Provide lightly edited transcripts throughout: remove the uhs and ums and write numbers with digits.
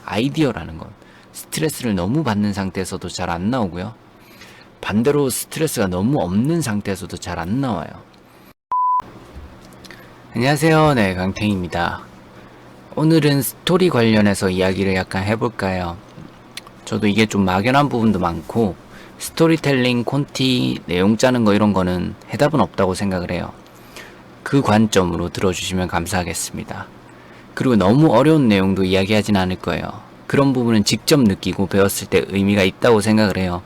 아이디어라는 건 스트레스를 너무 받는 상태에서도 잘 안 나오고요. 반대로 스트레스가 너무 없는 상태에서도 잘 안 나와요. 안녕하세요. 네, 강탱입니다. 오늘은 스토리 관련해서 이야기를 약간 해볼까요? 저도 이게 좀 막연한 부분도 많고 스토리텔링, 콘티, 내용 짜는 거 이런 거는 해답은 없다고 생각을 해요. 그 관점으로 들어주시면 감사하겠습니다. 그리고 너무 어려운 내용도 이야기하진 않을 거예요. 그런 부분은 직접 느끼고 배웠을 때 의미가 있다고 생각을 해요.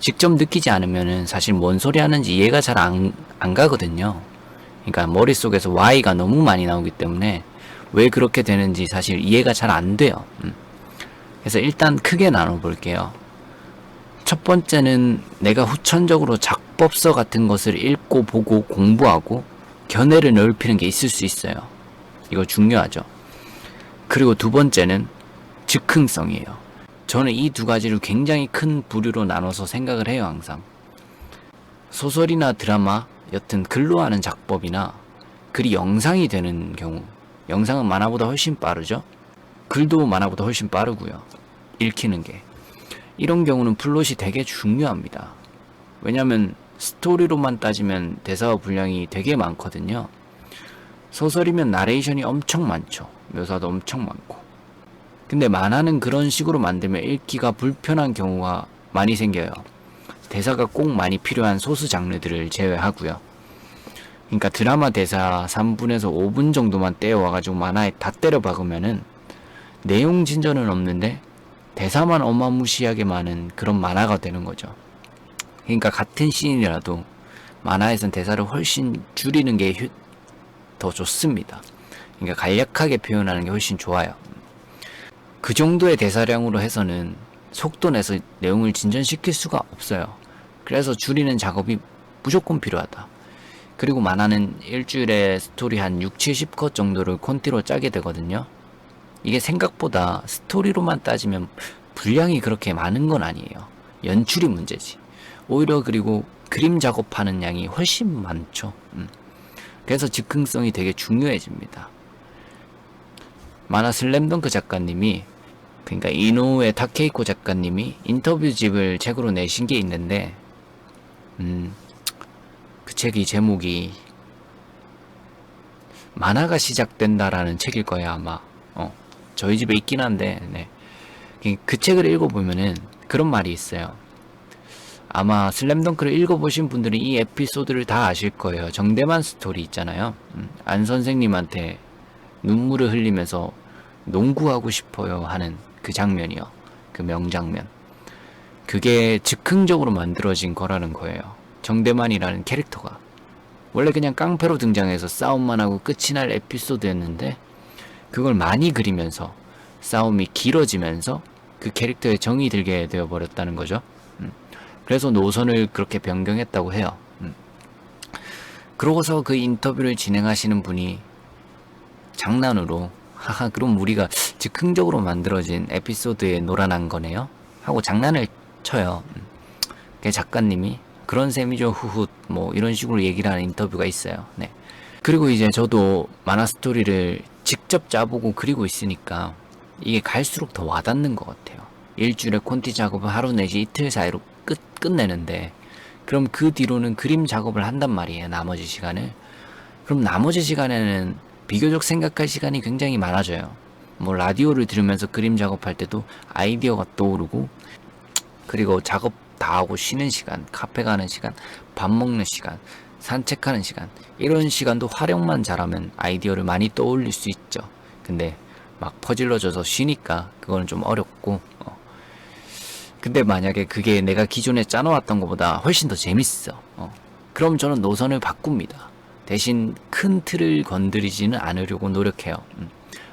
직접 느끼지 않으면은 사실 뭔 소리 하는지 이해가 잘 안 가거든요. 그러니까 머릿속에서 Y가 너무 많이 나오기 때문에 왜 그렇게 되는지 사실 이해가 잘 안 돼요. 그래서 일단 크게 나눠볼게요. 첫 번째는 내가 후천적으로 작법서 같은 것을 읽고 보고 공부하고 견해를 넓히는 게 있을 수 있어요. 이거 중요하죠. 그리고 두 번째는 즉흥성이에요. 저는 이 두 가지를 굉장히 큰 부류로 나눠서 생각을 해요, 항상. 소설이나 드라마, 여튼 글로 하는 작법이나 글이 영상이 되는 경우, 영상은 만화보다 훨씬 빠르죠? 글도 만화보다 훨씬 빠르고요. 읽히는 게. 이런 경우는 플롯이 되게 중요합니다. 왜냐면 스토리로만 따지면 대사와 분량이 되게 많거든요. 소설이면 나레이션이 엄청 많죠. 묘사도 엄청 많고. 근데 만화는 그런 식으로 만들면 읽기가 불편한 경우가 많이 생겨요. 대사가 꼭 많이 필요한 소수 장르들을 제외하고요. 그러니까 드라마 대사 3분에서 5분 정도만 떼어와가지고 만화에 다 때려 박으면은 내용 진전은 없는데 대사만 어마무시하게 많은 그런 만화가 되는 거죠. 그러니까 같은 씬이라도 만화에선 대사를 훨씬 줄이는 게 더 좋습니다. 그러니까 간략하게 표현하는 게 훨씬 좋아요. 그 정도의 대사량으로 해서는 속도 내서 내용을 진전시킬 수가 없어요. 그래서 줄이는 작업이 무조건 필요하다. 그리고 만화는 일주일에 스토리 한 6, 70컷 정도를 콘티로 짜게 되거든요. 이게 생각보다 스토리로만 따지면 분량이 그렇게 많은 건 아니에요. 연출이 문제지. 오히려 그리고 그림 작업하는 양이 훨씬 많죠. 그래서 즉흥성이 되게 중요해집니다. 만화 슬램덩크 작가님이, 그러니까 이노우에 타케이코 작가님이 인터뷰집을 책으로 내신 게 있는데 그 책이 제목이 만화가 시작된다라는 책일 거예요, 아마. 저희 집에 있긴 한데, 네. 그 책을 읽어보면은 그런 말이 있어요. 아마 슬램덩크를 읽어보신 분들은 이 에피소드를 다 아실 거예요. 정대만 스토리 있잖아요. 안 선생님한테 눈물을 흘리면서 농구하고 싶어요 하는 그 장면이요. 그 명장면. 그게 즉흥적으로 만들어진 거라는 거예요. 정대만이라는 캐릭터가. 원래 그냥 깡패로 등장해서 싸움만 하고 끝이 날 에피소드였는데 그걸 많이 그리면서 싸움이 길어지면서 그 캐릭터에 정이 들게 되어버렸다는 거죠. 그래서 노선을 그렇게 변경했다고 해요. 그러고서 그 인터뷰를 진행하시는 분이 장난으로 하하 그럼 우리가 즉흥적으로 만들어진 에피소드에 놀아난 거네요 하고 장난을 쳐요. 그 작가님이 그런 셈이죠 후훗 뭐 이런 식으로 얘기를 하는 인터뷰가 있어요. 네. 그리고 이제 저도 만화 스토리를 직접 짜보고 그리고 있으니까 이게 갈수록 더 와닿는 것 같아요. 일주일에 콘티 작업을 하루 내지 이틀 사이로 끝내는데 그럼 그 뒤로는 그림 작업을 한단 말이에요. 나머지 시간을. 그럼 나머지 시간에는 비교적 생각할 시간이 굉장히 많아져요. 뭐 라디오를 들으면서 그림 작업할 때도 아이디어가 떠오르고 그리고 작업 다 하고 쉬는 시간, 카페 가는 시간, 밥 먹는 시간, 산책하는 시간 이런 시간도 활용만 잘하면 아이디어를 많이 떠올릴 수 있죠. 근데 막 퍼질러져서 쉬니까 그거는 좀 어렵고 근데 만약에 그게 내가 기존에 짜놓았던 것보다 훨씬 더 재밌어. 그럼 저는 노선을 바꿉니다. 대신 큰 틀을 건드리지는 않으려고 노력해요.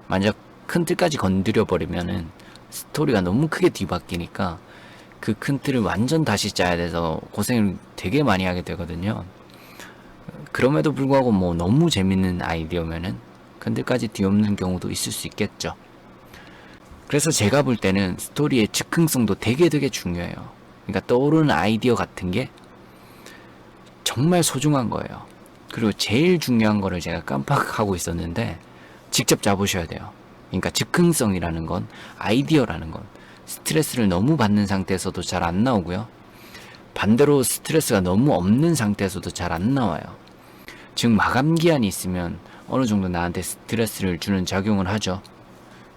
만약 큰 틀까지 건드려버리면은 스토리가 너무 크게 뒤바뀌니까 그 큰 틀을 완전 다시 짜야 돼서 고생을 되게 많이 하게 되거든요. 그럼에도 불구하고 뭐 너무 재밌는 아이디어면은 큰 틀까지 뒤엎는 경우도 있을 수 있겠죠. 그래서 제가 볼 때는 스토리의 즉흥성도 되게 중요해요. 그러니까 떠오르는 아이디어 같은 게 정말 소중한 거예요. 그리고 제일 중요한 거를 제가 깜빡하고 있었는데 직접 짜보셔야 돼요. 그러니까 즉흥성이라는 건, 아이디어라는 건 스트레스를 너무 받는 상태에서도 잘 안 나오고요. 반대로 스트레스가 너무 없는 상태에서도 잘 안 나와요. 즉 마감 기한이 있으면 어느 정도 나한테 스트레스를 주는 작용을 하죠.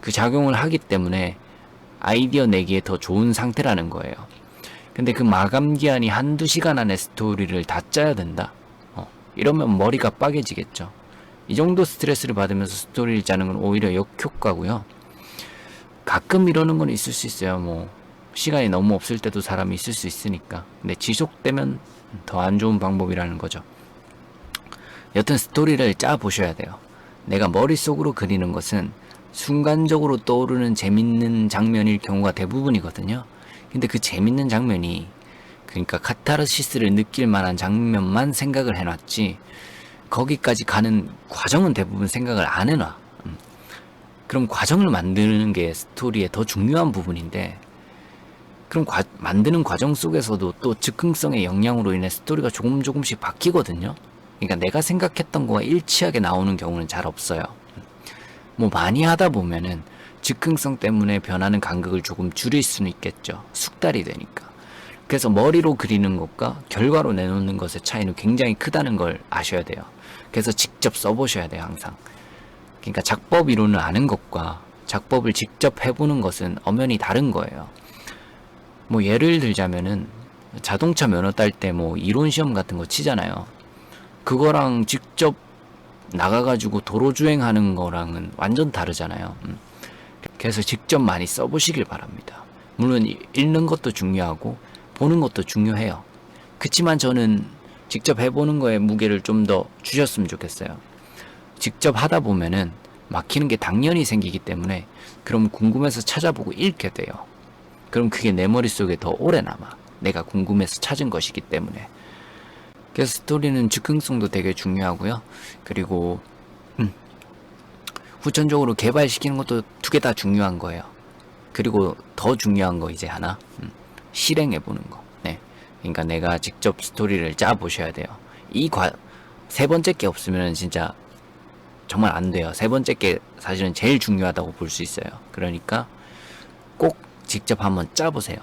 그 작용을 하기 때문에 아이디어 내기에 더 좋은 상태라는 거예요. 근데 그 마감 기한이 한두 시간 안에 스토리를 다 짜야 된다. 이러면 머리가 빠개지겠죠. 이 정도 스트레스를 받으면서 스토리를 짜는 건 오히려 역효과고요. 가끔 이러는 건 있을 수 있어요. 뭐 시간이 너무 없을 때도 사람이 있을 수 있으니까. 근데 지속되면 더 안 좋은 방법이라는 거죠. 여튼 스토리를 짜 보셔야 돼요. 내가 머릿속으로 그리는 것은 순간적으로 떠오르는 재밌는 장면일 경우가 대부분이거든요. 근데 그 재밌는 장면이, 그러니까 카타르시스를 느낄 만한 장면만 생각을 해놨지 거기까지 가는 과정은 대부분 생각을 안 해놔. 그럼 과정을 만드는 게 스토리의 더 중요한 부분인데, 그럼 만드는 과정 속에서도 또 즉흥성의 영향으로 인해 스토리가 조금씩 바뀌거든요. 그러니까 내가 생각했던 거와 일치하게 나오는 경우는 잘 없어요. 뭐 많이 하다 보면은 즉흥성 때문에 변하는 간극을 조금 줄일 수는 있겠죠. 숙달이 되니까. 그래서 머리로 그리는 것과 결과로 내놓는 것의 차이는 굉장히 크다는 걸 아셔야 돼요. 그래서 직접 써보셔야 돼요, 항상. 그러니까 작법 이론을 아는 것과 작법을 직접 해보는 것은 엄연히 다른 거예요. 뭐 예를 들자면은 자동차 면허 딸 때 뭐 이론 시험 같은 거 치잖아요. 그거랑 직접 나가가지고 도로 주행하는 거랑은 완전 다르잖아요. 그래서 직접 많이 써보시길 바랍니다. 물론 읽는 것도 중요하고 보는 것도 중요해요. 그치만 저는 직접 해보는 거에 무게를 좀 더 주셨으면 좋겠어요. 직접 하다 보면은 막히는 게 당연히 생기기 때문에 그럼 궁금해서 찾아보고 읽게 돼요. 그럼 그게 내 머릿속에 더 오래 남아. 내가 궁금해서 찾은 것이기 때문에. 그래서 스토리는 즉흥성도 되게 중요하고요. 그리고 후천적으로 개발시키는 것도 두 개 다 중요한 거예요. 그리고 더 중요한 거 이제 하나, 실행해보는 거. 네. 그러니까 내가 직접 스토리를 짜보셔야 돼요. 세 번째 게 없으면 진짜 정말 안 돼요. 세 번째 게 사실은 제일 중요하다고 볼 수 있어요. 그러니까 꼭 직접 한번 짜보세요.